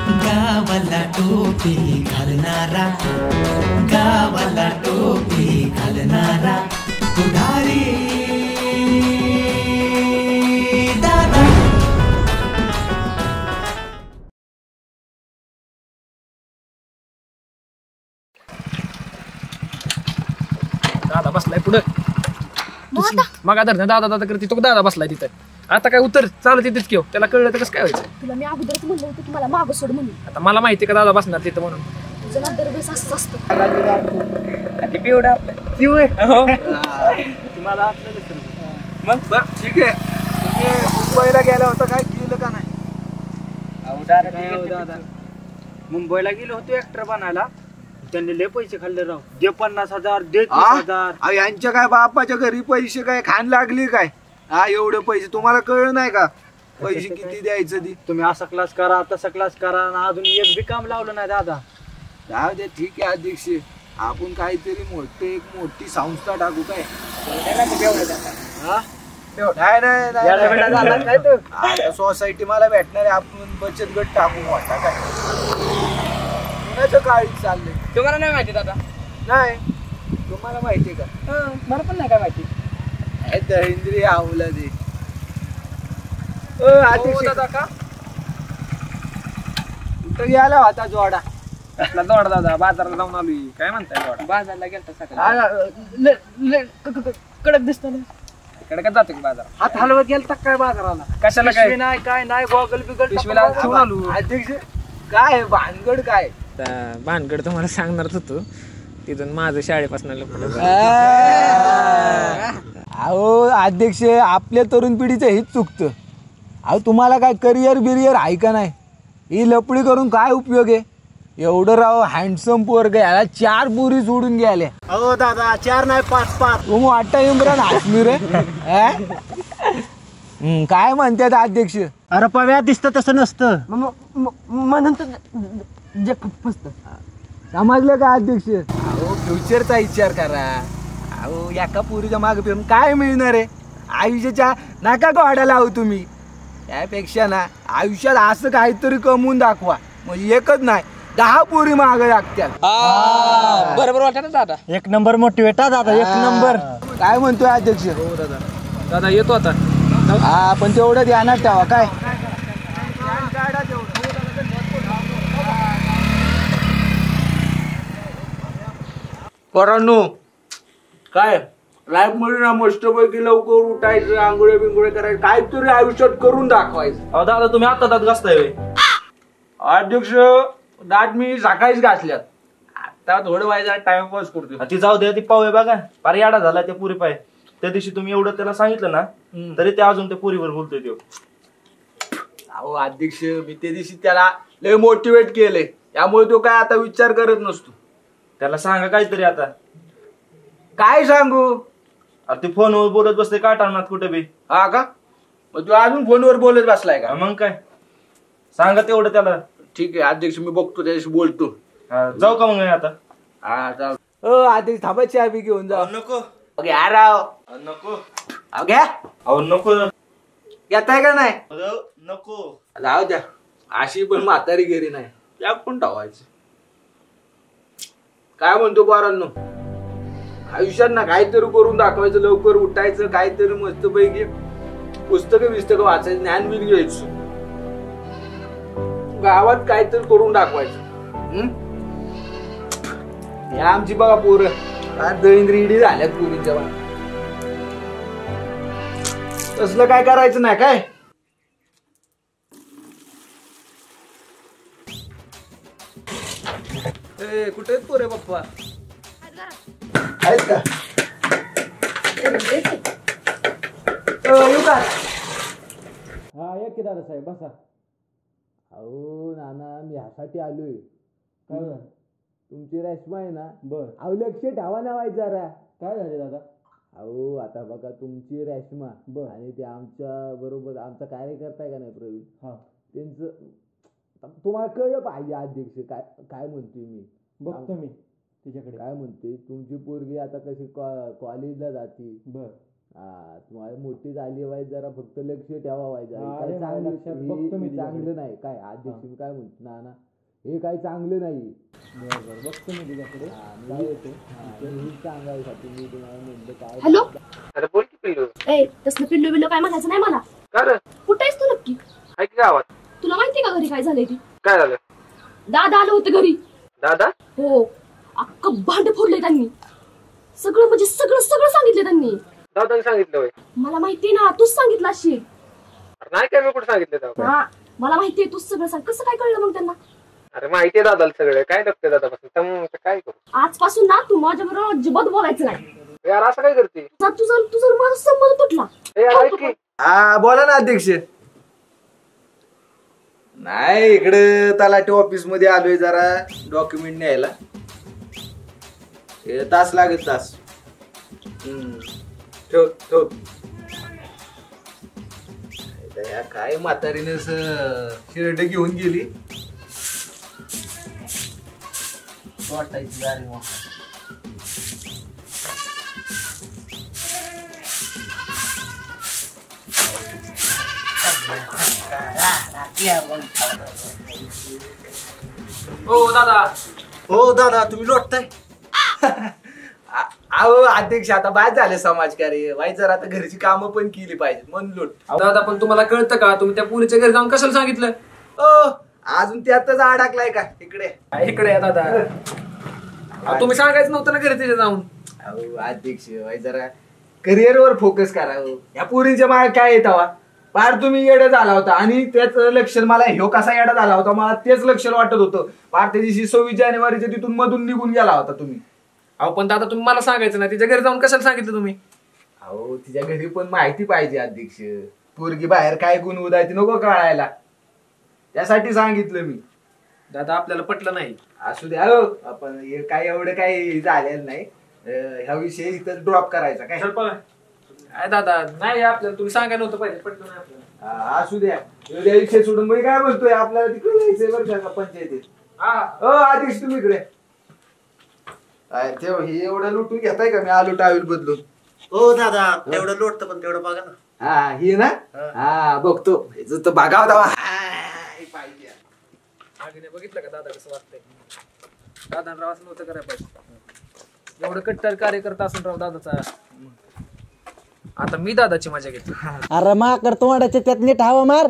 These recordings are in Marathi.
गावाला टोपी घालणारा, गावाला टोपी घालणारा पुढारी दादा. दादा बसलाय पुढे. मग आता दादा दादा करते तो दादा बसलाय तिथं. आता काय उत्तर चालू तिथेच घेऊ. त्याला कळलं तर कसं काय व्हायचं. तुला मी अगोदरच म्हणलं होतं की मला मागं सोड म्हणून. आता मला माहिती का दादा बसणार तिथं म्हणून. तुझं ना दरवेळेस असंच असतं. मग ठीक आहे. मुंबईला गेला होता, काय केलं का नाही? मुंबईला गेलो होतो ऍक्टर बनायला. त्यांनी लय पैसे खाल्ले राव. दे 50,000, दे 30,000. यांच्या काय बापाच्या घरी पैसे काय खाण लागली काय? हा एवढे पैसे तुम्हाला कळलं नाही का? पैसे किती द्यायचं ती? तुम्ही असा क्लास करा, तसा क्लास करा, अजून एक बी काम लावलं नाही दादा. जाऊ दे, ठीक आहे अध्यक्ष. आपण काहीतरी मोठी संस्था टाकू काय? सोसायटी मला भेटणार आहे. आपण बचत गट टाकू मोठा काय? काळी चाललंय. तुम्हाला नाही माहिती दादा? नाही. तुम्हाला माहितीये का? मला पण नाही काय माहिती. दहिंद्री आवला दे. दादा का गेला होता जोडा. कसला जोडा दादा? बाजाराला जाऊन आलोय. काय म्हणताय जोडा? बाजारला गेलता सकाळी. कडक दिसत ना. तिकडे काय जातो बाजार? हात हलवत गेलता काय बाजाराला? कशाला काय नाही काय नाही. गॉगल बिगल पिशवीला ठेवून आलो. अध्यक्ष काय भानगड काय? भानगड तुम्हाला सांगणारच होतो. तिथून माझं शाळेपासून अहो अध्यक्ष, आपल्या तरुण पिढीचं हेच चुकतं. अहो तुम्हाला काय करिअर बिरियर आहे का नाही? ही लपडी करून काय उपयोग आहे? एवढं राव हँडसम पोरग याला 4 पुरी सोडून गेल्या. अहो दादा 4 नाही 5 तुम्ही वाटतं इम्रान हाशमी रे. काय म्हणतात अध्यक्ष? अरे पव्या दिसतं तसं नसतं म्हणून समजलं का अध्यक्ष? अहो फ्युचरचा विचार करा. अहो एका पुरीच्या मागे फिरून काय मिळणार आहे? आयुष्याच्या नका गोडा लावू तुम्ही. त्यापेक्षा ना आयुष्यात असं काहीतरी कमवून दाखवा. म्हणजे एकच नाही 10 पुरी मागे लागत्यात. बरोबर वाटत ना दादा? 1 नंबर मोटिवेट दादा. 1 नंबर. काय म्हणतोय अध्यक्ष? हो दादा. दादा येतो आता. हा पण तेवढं ध्यानात ठेवा काय. पोरांनो काय लाईफ मध्ये ना मस्तपैकी लवकर उठायचं, आंघोळे बिंगोळे करायचं, काहीतरी आयुष्यात करून दाखवायचं. अहो दादा तुम्ही आता दात घासताय. अध्यक्ष दात मी सकाळीच घासल्यात. आता थोडं व्हायचं टाइमपास करतो. ती जाऊ द्या. ती पाहूया बघा पार याडा झाला त्या पुरी पाय. त्या दिवशी तुम्ही एवढं त्याला सांगितलं ना तरी ते अजून त्या पुरीवर बोलतोय तो. अहो अध्यक्ष मी त्या दिवशी त्याला लय मोटिवेट केले. त्यामुळे तो काय आता विचार करत नसतो. त्याला सांगा काहीतरी आता. काय सांगू? ते फोनवर बोलत बसते काटाणात कुठे बी. हा का? मग तू अजून फोनवर बोलत बसलाय का? मग काय सांगा तेवढं त्याला. ठीक आहे अध्यक्ष, मी बघतो त्याच्याशी बोलतो. जाऊ का मग आता? हा जाऊ. अध्यक्ष थांबा, चहा बी घेऊन जाऊ. नको नको घ्या. अहो नको. घेताय का नाही? नको. जाऊ द्या. अशी पण म्हातारी गेली नाही. त्या पण टावायचं. काय म्हणतो पोरांनो? आयुष्यात ना काहीतरी करून दाखवायचं, लवकर उठायचं, काहीतरी मस्त पैकी पुस्तकं वाचायचं, ज्ञान बिन घ्यायचं, गावात काहीतरी करून दाखवायचं. या आमची बघा पोरं दळिंद्री झाल्यात पुरीच्या बा. तसलं काय करायचं नाही काय. कुठे आहेत पोरे पप्पा? आहेत का? येऊ का? हा या की दादा साहेब बसा. अहो नाना मी ह्यासाठी आलोय. काय तुमची रेशमा आहे ना? बर. अहो लक्ष ठेवा ना वाईट जरा. काय झाले दादा? अहो आता बघा तुमची रेशमा बर आणि ते आमच्या बरोबर आमचा कार्यकर्ता आहे का नाही प्रवीण, हा त्यांचं तुम्हाला कळलं पाहिजे अध्यक्ष. काय काय म्हणतोय मी? बघतो मी तिच्याकडे. काय म्हणते तुमची पोरगी आता कशी कॉलेजला जाते बर हा तुम्हाला मोठी झाली वाईट जरा फक्त लक्ष ठेवा वाईट हा, अरे माझ्या लक्षात बघतो मी चांगलं नाही काय अध्यक्ष काय म्हणतो ना हे काही चांगलं नाही. बघतो मी तुझ्याकडे. काय येतो हे सांगायसाठी मी तुम्हाला म्हणलं काय हॅलो अरे बोल की पिल्लू. ए तसलं पिल्लू बिल्लू काय म्हणायचं नाही मला. का रे? कुठे आहेस तू नक्की. आहे की गावात? तुला माहितीये का घरी काय झालंय ते. काय झालं? दादा आलं होतं घरी. दादा? हो अख्खं भांड फोडलंय त्यांनी. सगळं म्हणजे सगळं सगळं सांगितलं त्यांनी. दादाने सांगितलं होय? मला माहितीये ना तूच सांगितलं अशी. अरे नाही काय मी कुठे सांगितलं दादा? हा मला माहितीये तूच सगळं सांग. कसं काय कळलं मग त्यांना. अरे माहितीये दादाला सगळं. काय लागतं दादापासून काय करू? आजपासून ना तू माझ्या बरोबर अजिबात बोलायचं नाही. यार असं काय करते? तुझा माझा संबंध तुटला. यार ऐक की. हा बोला ना अध्यक्ष. नाही इकडे तलाठी ऑफिस मध्ये आलोय जरा डॉक्युमेंट न्यायला. तास लागेल तास. ठेव ठेव. काय म्हातारीने शिरड घेऊन गेली. वाटायची अरे वा. हो दादा. हो दादा तुम्ही लोटताय. अहो अध्यक्ष आता बाद झाले समाजकार्य वाईट जर आता घरची कामं पण केली पाहिजेत म्हणून लोट. दादा पण तुम्हाला कळतं का? तुम्ही त्या पुरीच्या घरी जाऊन कशाला सांगितलं? अजून त्यातच अडकलाय का इकडे. इकडे या दादा. तुम्ही सांगायचं नव्हतं ना घरी तिथे जाऊन. अहो अध्यक्ष वाईट जरा करिअरवर फोकस करावं. या पुरीच्या मागे काय येतावा पार तुम्ही येडा झाला होता आणि त्याच लक्षण मला ह्यो कसा येडा झाला होता मला तेच लक्षण वाटत होतं. पार त्या दिवशी 26 जानेवारीच्या तिथून मधून निघून गेला होता तुम्ही. अहो पण दादा तुम्ही मला सांगायचं ना. तिच्या घरी जाऊन कशाला सांगितलं तुम्ही? अहो तिच्या घरी पण माहिती पाहिजे अध्यक्ष. पोरगी बाहेर काय गुण उदायची नको कळायला त्यासाठी सांगितलं मी. दादा आपल्याला पटलं नाही. असू द्या हो आपण हे काय एवढं काही झालेलं नाही. ह्या विषय इथं ड्रॉप करायचा काय. काय दादा नाही आपल्याला तुम्ही सांगायला नव्हतं पाहिजे. पटलं नाही आपल्याला. असू द्या एवढ्या विषय सोडून मी काय म्हणतोय आपल्याला तिकडे जायचंय बरं का पंचायतीत. अध्यक्ष तुम्ही इकडे ठेव. हे एवढं लुटून घेताय का मी आलो टावेल बदलून. हो दादा तेवढं लोटतं पण तेवढं बघा ना. हा हे ना हा बघतो बघाव दावा पाहिजे. आगीने बघितलं का दादा कसं वाटतंय. दादा राव असं नव्हतं करायला पाहिजे. एवढं कट्टर कार्यकर्ता असून राव दादाचा. आता मी दादाची मजा घेतो. अरे माकड तोंडाच्या त्यात नीट हवा मार.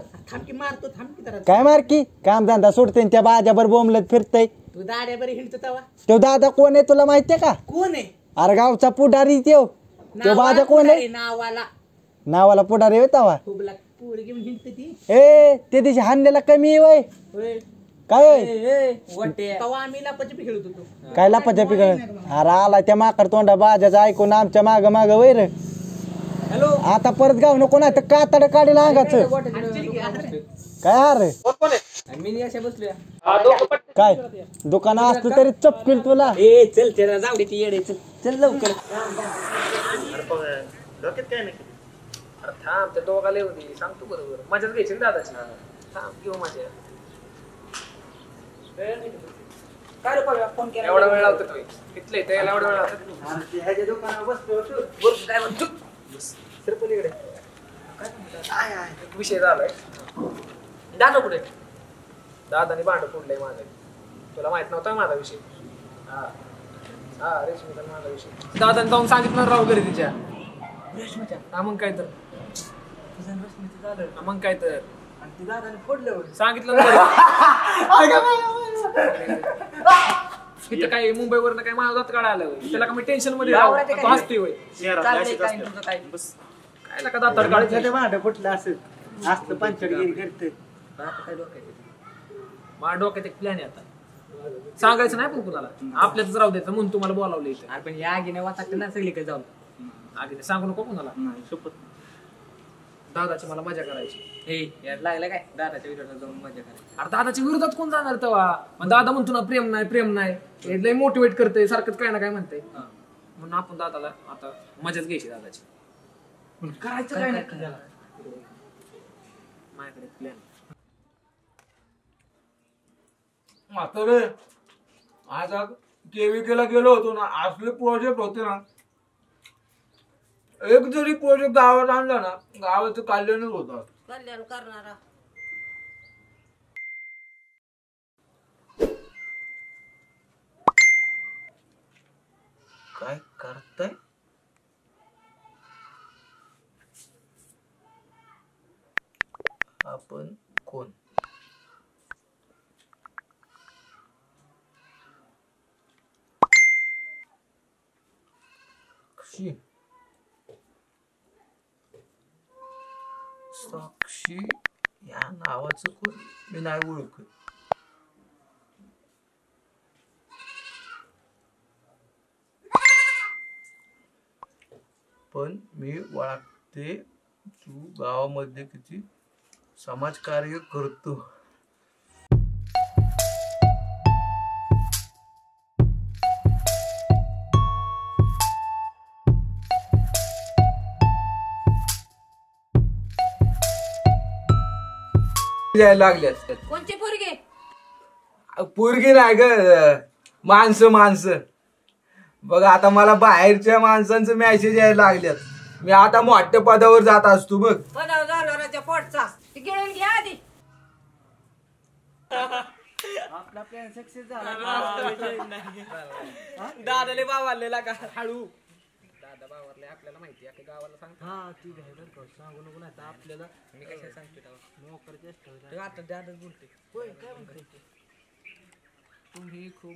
काय मार की काम धंदा सोडते त्या बाजाबर बोंबलत फिरतय. तू दाड्या बरी हिंडतो तवा. तो दादा कोण आहे तुला माहितीये का? कोण आहे? अरे गावचा पुढारी तो बाजा कोण आहे? नावाला पुढारी आहे तवा. पोरी घेऊन हिंडते ती. ते दिवशी हाणलेला कमी आहे वय. काय तवा आम्ही लपाछपी खेळत होतो. काय लपाछपी कर. अरे आला त्या माकड तोंडा बाजाचं ऐकून आमच्या माग माग वैर. हॅलो आता परत गाव नको नाही तर कातड काढील अंगाचं. काय अरे मी अशा बसलोय. काय दुकान असलं तरी चपकील तुला. चल त्याला जाऊ दे ती येडे. चल चल लवकर. डोक्यात काय नाही. अरे थांब त्या दोघाला येऊ दे. सांगतो बरोबर मजाच घ्यायची ना दादाची. थांब घेऊ मजा. काय रे पगा फोन केला. एवढा वेळ लावतो तुम्ही तिथले त्याला एवढा वेळ लावतो. ह्याच्या दुकानावर बसलो होतो. काय म्हणतो सर पलीकडे काय विषय झालाय. दादा कुठे? दादाने भांड फोडलंय माझं. तुला माहित नव्हता माझा विषय. हा रेशमीचा माझा विषय. दादाने जाऊन सांगितलं राव घरी तिच्या. रेशमाच्या हा मग काय तर. तुझं रश्मीचं झालं. हा मग काय तर. आणि ती दादाने फोडलं. सांगितलं ना तिथं काय मुंबईवरनं काय माझा जात काढा आलं. त्याला का मी टेन्शन मध्ये हसतोय होय. चाललंय काय तुझं काय. बस काय नका दात काढायचं. भांड फुटलं असं असतं पंचडगिरी करते. काय डोक्यात. माझ्या डोक्यात एक प्लॅन आहे आता. सांगायचं नाही पण कुणाला. आपल्यातच राहू द्यायचं म्हणून तुम्हाला बोलावलं इथे. अरे पण या आगीने वाचाकलं ना सगळीकडे जाऊन. आगे सांगू नको कुणाला. नाही शपथ. दादाची मला मजा करायची. हे यार लागलं काय दादाच्या विरोधात जाऊन मजा करायची. अरे दादाच्या विरोधात कोण जाणार तेव्हा. दादा म्हणतो ना प्रेम नाही प्रेम नाही. हे लय मोटिवेट करतंय सारखंच काय ना काय म्हणतंय. म्हणून आपण दादाला आता मजाच घ्यायची दादाची. करायचं काय नाही माझ्याकडे प्लॅन. आता रे आज केविकेला गेलो होतो ना. असले प्रोजेक्ट होते ना एक जरी प्रोजेक्ट गावात आणला ना गावाचं कल्याणच होतं. कल्याण करणारा काय करताय? आपण कोण? साक्षी या नावाचं कोण मी नाही ओळखत. पण मी ओळखते तू गावामध्ये किती समाजकार्य करतो. यायला लागले असतात. कोणची पोरगी पोरगी नाही ग, माणसं माणसं. बघ आता मला बाहेरच्या माणसांचं मेसेज यायला लागल्यात. मी आता मोठ्या पदावर जात असतो बघ. पदाव जाणाराच्या पोटचा ती गिळून घ्या आधी. आपला प्लॅन सक्सेस झाला. दादाले बावारलेला का हळू दादा बावारले आपल्याला माहिती आहे गावाला सांगतो. हा ठीक आहे बरं का सांगू नको नाही तर आपल्याला मी कशा सांगतो मोकर जास्त आता दादाच बोलते. होय काय म्हणते तुम्ही खूप